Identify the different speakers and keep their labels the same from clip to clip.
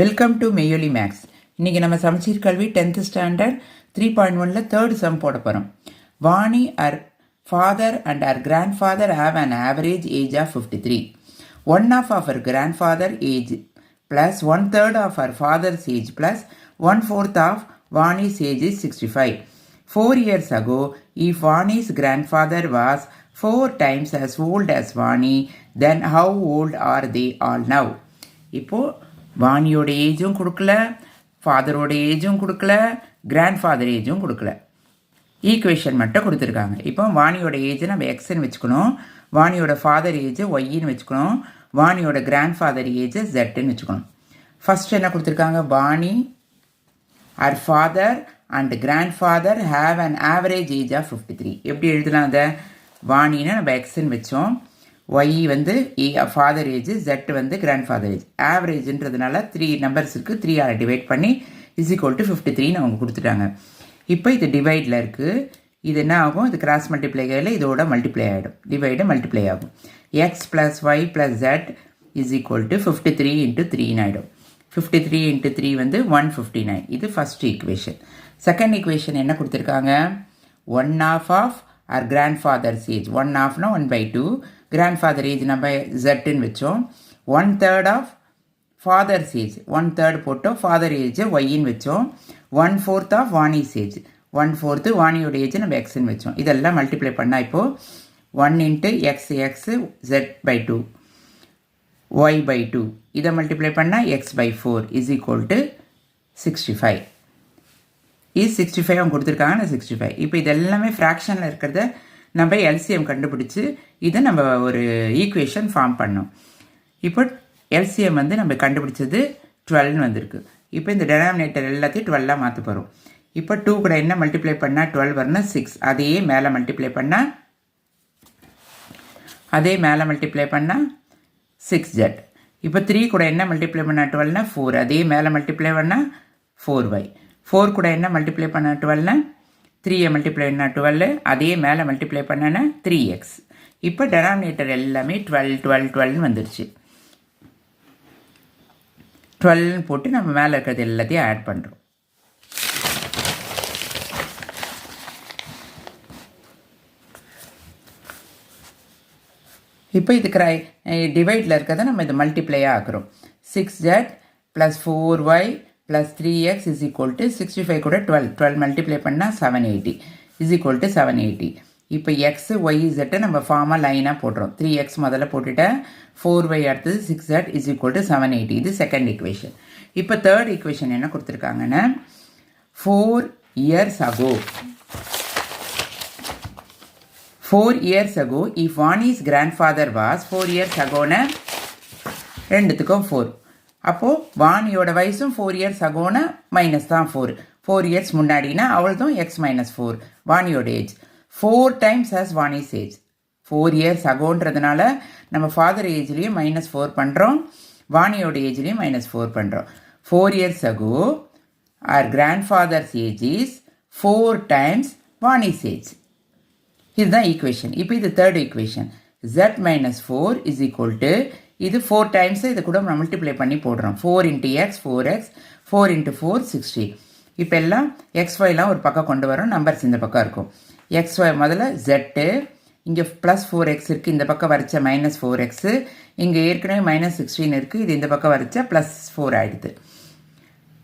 Speaker 1: Welcome to மெய்யொலி maths. இன்றைக்கி நம்ம சமச்சீர் கல்வி 10th ஸ்டாண்டர்ட் 3.1ல தேர்ட் சம் போட போகிறோம். Vani her father and her grandfather have an average age of 53. One half of her grandfather age plus 1/3 of her father's age plus 1/4 of Vani's age is 65. 4 years ago, if Vani's grandfather was 4 times as old as Vani, then how old are they all now? இப்போது வாணியோட ஏஜும் கொடுக்கல, ஃபாதரோட ஏஜும் கொடுக்கல, grandfather ஏஜும் கொடுக்கல. Equation மட்டும் கொடுத்துருக்காங்க. இப்போ வாணியோட ஏஜை நம்ம எக்ஸ்ன்னு வச்சுக்கணும், வாணியோட ஃபாதர் ஏஜை ஒய்ன்னு வச்சுக்கணும், வாணியோட கிராண்ட்ஃபாதர் ஏஜை ஜெட்டுன்னு வச்சுக்கணும். ஃபஸ்ட் என்ன கொடுத்துருக்காங்க? Vani her father and grandfather have an average age of 53. எப்படி எழுதலாம்? அதை வாணின்னு நம்ம எக்ஸ்ன்னு வச்சோம், ஒய் வந்து ஃபாதர் ஏஜ், ஜெட் வந்து கிராண்ட்ஃபாதர் ஏஜ். ஆவரேஜ்ன்றதுனால 3 நம்பர்ஸ் இருக்குது, 3 டிவைட் பண்ணி = 53 அவங்க கொடுத்துட்டாங்க. இப்போ இது டிவைடில் இருக்குது. இது என்ன ஆகும்? இது கிராஸ் மல்டிப்ளை கையில் இதோட மல்டிப்ளை ஆகிடும், டிவைடு மல்டிப்ளை ஆகும். X plus y plus z = 53 × 3 ஆகிடும். 53 × 3 வந்து 159. இது ஃபஸ்ட் ஈக்குவேஷன். செகண்ட் ஈக்குவேஷன் என்ன கொடுத்துருக்காங்க? 1/2 of our grandfather's age. 1/2 1/2. grandfather age நம்ம ஜெட்டுன்னு வச்சோம். 1/3 ஆஃப் ஃபாதர்ஸ் ஏஜ், 1/3 போட்டோம், ஃபாதர் ஏஜ் ஒய்ன்னு வச்சோம். 1/4 ஆஃப் வாணிஸ் ஏஜ், 1/4 வாணியோட ஏஜ் நம்ம எக்ஸ்ன்னு வச்சோம். இதெல்லாம் மல்டிப்ளை பண்ணால் இப்போது 1 × x z/2 y/2. இதை மல்டிப்ளை பண்ணால் x/4 = 65. 65 அவங்க கொடுத்துருக்காங்க, 65. இப்போ இது எல்லாமே ஃப்ராக்ஷனில் இருக்கிறத நம்ம எல்சிஎம் கண்டுபிடிச்சி இதை நம்ம ஒரு ஈக்குவேஷன் ஃபார்ம் பண்ணோம். இப்போ எல்சிஎம் வந்து நம்ம கண்டுபிடிச்சது 12ன்னு வந்திருக்கு. இப்போ இந்த டெனாமினேட்டர் எல்லாத்தையும் 12ஆக மாற்ற போகிறோம். இப்போ 2 கூட என்ன மல்டிப்ளை பண்ணால் 12 வரணும்? 6. அதையே மேலே மல்டிப்ளை பண்ணால் 6z. இப்போ 3 கூட என்ன மல்டிப்ளை பண்ணால் 12னா 4. அதையே மேலே மல்டிப்ளை பண்ணால் 4y. 4 கூட என்ன மல்டிப்ளை பண்ண 12னா 3 மல்டிப்ளை பண்ண 12, அதே மேலே மல்டிப்ளை பண்ணனா 3x. இப்போ டெனாமினேட்டர் எல்லாமே 12 12 12ன்னு வந்துடுச்சு. 12 போட்டு நம்ம மேலே இருக்கிறது எல்லாத்தையும் ஆட் பண்ணுறோம். இப்போ இதுக்கு டிவைடில் இருக்கிறத நம்ம இது மல்டிப்ளையாக ஆக்குறோம். 6z + 4y + 3x = 65 கூட 12 மல்டிப்ளை பண்ணால் 780 = 780. இப்போ எக்ஸ் ஒய் ஜெட்டை நம்ம ஃபார்மாக லைனாக போடுறோம். 3x முதல்ல போட்டுட்டேன், 4y அடுத்தது 6z = 780. இது செகண்ட் ஈக்குவேஷன். இப்போ தேர்ட் ஈக்குவேஷன் என்ன கொடுத்துருக்காங்கன்னா 4 years ago if Vani's grandfather was 4 years agoன்னு ரெண்டுத்துக்கும் 4. அப்போது வாணியோட வயசும் 4 years agoன்னா மைனஸ் தான் 4 years முன்னாடினா அவள்தான் x-4 வாணியோட age. 4 times as Vani's age. 4 years agoன்றதுனால நம்ம ஃபாதர் ஏஜ்லேயும் -4 பண்ணுறோம், வாணியோட ஏஜ்லேயும் -4 பண்ணுறோம். 4 years ago our grandfather's age is 4 times Vani's age. இதுதான் ஈக்குவேஷன். இப்போ இது தேர்ட் ஈக்குவேஷன். z - 4 = இது 4 டைம்ஸு இதை கூட மல்டிப்ளை பண்ணி போடுறோம். 4 × x 4x, 4 × 4 60. இப்போ எல்லாம் xyலாம் ஒரு பக்கம் கொண்டு வரோம், நம்பர்ஸ் இந்த பக்கம் இருக்கும். xy முதல்ல ஜெட்டு, இங்கே +4x இருக்குது, இந்த பக்கம் வரைச்ச -4x, இங்கே ஏற்கனவே -16 இருக்குது, இது இந்த பக்கம் வரைச்ச +4 ஆகிடுது.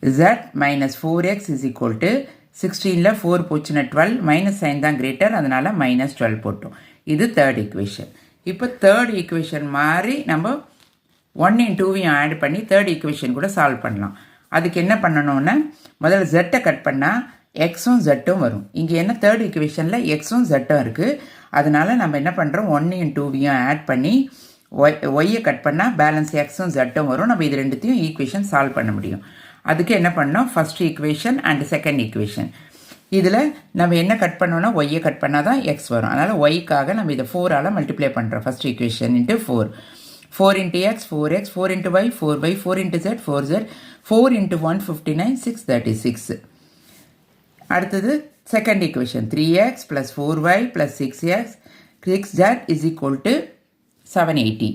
Speaker 1: z - 4x = 16ல் 4 போச்சுன்னா 12, மைனஸ் சைன் தான் கிரேட்டர், அதனால் -12 போட்டோம். இது தேர்ட் ஈக்குவேஷன். இப்போ தேர்ட் ஈக்குவேஷன் மாதிரி நம்ம 1 × 2வையும் ஆட் பண்ணி தேர்ட் ஈக்குவேஷன் கூட சால்வ் பண்ணலாம். அதுக்கு என்ன பண்ணணும்னா முதல்ல ஜெட்டை கட் பண்ணால் எக்ஸும் ஜெட்டும் வரும். இங்கே என்ன தேர்ட் ஈக்குவேஷனில் எக்ஸும் ஜெட்டும் இருக்குது, அதனால் நம்ம என்ன பண்ணுறோம் 1 × 2வையும் ஆட் பண்ணி ஒய்யை கட் பண்ணால் பேலன்ஸ் எக்ஸும் ஜெட்டும் வரும். நம்ம இது ரெண்டுத்தையும் ஈக்குவேஷன் சால்வ் பண்ண முடியும். அதுக்கு என்ன பண்ணோம்? First equation and second equation. இதில் நம்ம என்ன கட் பண்ணோன்னா ஒய்யை கட் பண்ணால் தான் எக்ஸ் வரும். அதனால் ஒய்க்காக நம்ம இதை 4ஆல் மல்டிப்ளை பண்ணுறோம். First equation × 4. 4 × x 4x, 4 × y 4y, 4 × z 4z, 4 × 159 636. அடுத்தது second equation 3x + 4y + 6x 6z = 780.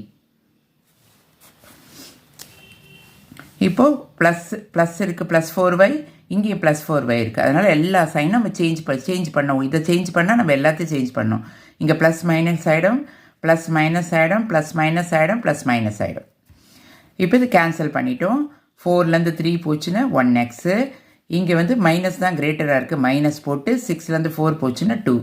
Speaker 1: இப்போது ப்ளஸ் இருக்குது, +4y, இங்கேயும் +4y இருக்குது. அதனால் எல்லா சைனும் நம்ம சேஞ்ச் பண்ணோம். இதை சேஞ்ச் பண்ணால் நம்ம எல்லாத்தையும் சேஞ்ச் பண்ணோம். இங்கே ப்ளஸ் மைனஸ் ஆகிடும், ப்ளஸ் மைனஸ் ஆகிடும், ப்ளஸ் மைனஸ் ஆகிடும், ப்ளஸ் மைனஸ் ஆகிடும். இப்போ இது கேன்சல் பண்ணிட்டோம். 4லேருந்து 3 போச்சுன்னா 1x. இங்கே வந்து மைனஸ் தான் கிரேட்டராக இருக்குது, மைனஸ் போட்டு 6லேருந்து 4 போச்சுன்னா 2.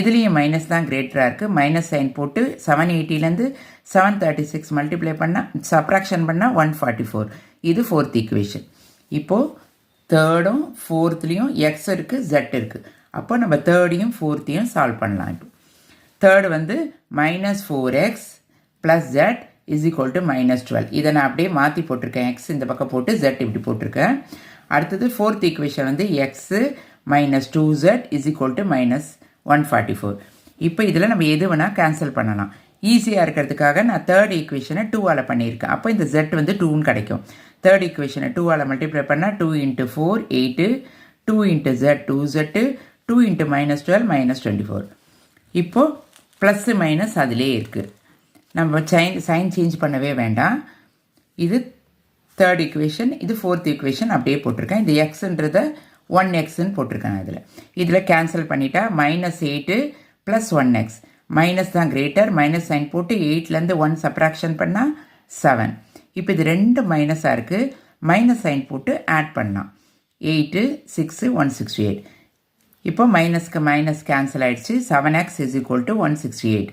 Speaker 1: இதுலேயும் மைனஸ் தான் கிரேட்டராக இருக்குது, மைனஸ் சைன் போட்டு 780லேருந்து 736 மல்டிப்ளை பண்ணால் சப்ராக்ஷன் பண்ணால் 144. இது 4th ஈக்குவேஷன். இப்போது தேர்டும் 4த்லேயும் எக்ஸ் இருக்குது, ஜெட் இருக்குது. அப்போ நம்ம தேர்டையும் 4த்தையும் சால்வ் பண்ணலாம். இப்போ தேர்டு வந்து -4x + z = -12. இதை நான் அப்படியே மாற்றி போட்டிருக்கேன். எக்ஸ் இந்த பக்கம் போட்டு ஜெட் இப்படி போட்டிருக்கேன். அடுத்தது 4th ஈக்குவேஷன் வந்து எக்ஸு -2z = -144. இப்போ இதில் நம்ம எது வேணால் கேன்சல் பண்ணலாம். ஈஸியாக இருக்கிறதுக்காக நான் தேர்ட் ஈக்குவேஷனை 2ஆல் பண்ணியிருக்கேன். அப்போ இந்த z வந்து 2ன்னு கிடைக்கும். தேர்ட் ஈக்குவேஷனை 2ஆல் மல்டிப்ளை பண்ணால் 2 × 4 8, 2 × z 2z, 2 × -12 -24. இப்போது ப்ளஸ்ஸு மைனஸ் அதிலே இருக்குது. நம்ம சைன் சேஞ்ச் பண்ணவே வேண்டாம். இது தேர்ட் ஈக்குவேஷன், இது 4th ஈக்குவேஷன் அப்படியே போட்டிருக்கேன். இந்த எக்ஸுன்றதை 1xன்னு போட்டிருக்கேன். இதில் கேன்சல் பண்ணிட்டா -8 + 1x. மைனஸ் தான் கிரேட்டர், மைனஸ் சைன் போட்டு 8லேருந்து 1 சப்ராக்ஷன் பண்ணால் 7. இப்போ இது ரெண்டு மைனஸாக இருக்குது, மைனஸ் சைன் போட்டு ஆட் பண்ணலாம். 8 6 168. இப்போ மைனஸ்க்கு மைனஸ் கேன்சல் ஆகிடுச்சு. 7x = 168.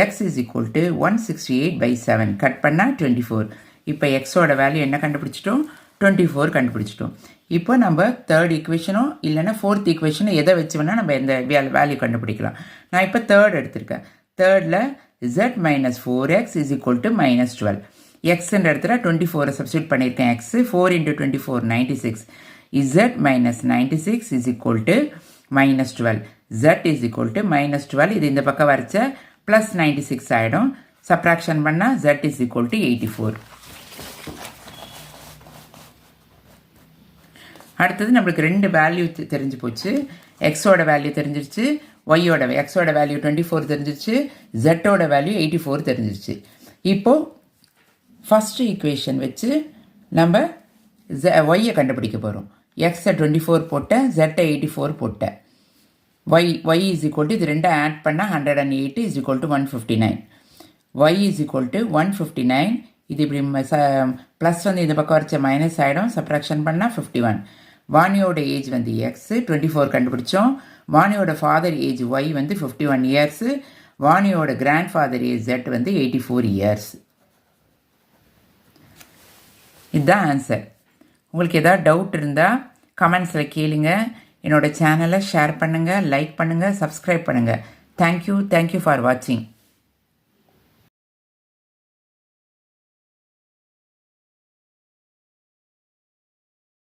Speaker 1: x = 168/7. கட் பண்ணால் 24. இப்போ எக்ஸோட வேல்யூ என்ன கண்டுபிடிச்சிட்டோம்? 24 கண்டுபிடிச்சிட்டோம். இப்போ நம்ம தேர்ட் ஈக்குவேஷனோ இல்லைன்னா 4th ஈக்குவேஷனோ எதை வச்சு வேணால் நம்ம எந்த வேல்யூ கண்டுபிடிக்கலாம். நான் இப்போ தேர்ட் எடுத்திருக்கேன். தேர்டில் z -4x = -12. எக்ஸுன்ற இடத்துல 24 சப்ஸ்டியூட் பண்ணியிருக்கேன். எக்ஸு 4 × 24 96. z -96 = -12. z = -12. இது இந்த பக்கம் வரைச்ச +96 ஆகிடும். சப்ராக்ஷன் பண்ணால் z = 84. அடுத்தது நம்மளுக்கு ரெண்டு வேல்யூ தெரிஞ்சு போச்சு. எக்ஸோட வேல்யூ தெரிஞ்சிருச்சு, எக்ஸோட வேல்யூ 24 தெரிஞ்சிருச்சு, ஜெட்டோட வேல்யூ 84 தெரிஞ்சிருச்சு. இப்போது ஃபஸ்ட்டு ஈக்குவேஷன் வச்சு நம்ம ஒய்யை கண்டுபிடிக்க போகிறோம். எக்ஸை 24 போட்டேன், ஜெட்டை 84 போட்டேன். y இது ரெண்டும் ஆட் பண்ணால் 108 = 159. y = 159. இது இப்படி ப்ளஸ் வந்து இந்த பக்கம் வரைச்ச மைனஸ் ஆகிடும். சப்ராக்ஷன் பண்ணால் 51. வாணியோட ஏஜ் வந்து எக்ஸு 24 கண்டுபிடிச்சோம். வாணியோட ஃபாதர் ஏஜ் ஒய் வந்து 51 இயர்ஸு. வாணியோட கிராண்ட் ஃபாதர் ஏஜ் ஜெட் வந்து 84 இயர்ஸ். இதுதான் ஆன்சர். உங்களுக்கு ஏதாவது டவுட் இருந்தால் கமெண்ட்ஸில் கேளுங்க. என்னோடய சேனலை ஷேர் பண்ணுங்கள், லைக் பண்ணுங்கள், சப்ஸ்கிரைப் பண்ணுங்கள். தேங்க்யூ ஃபார் வாட்சிங்.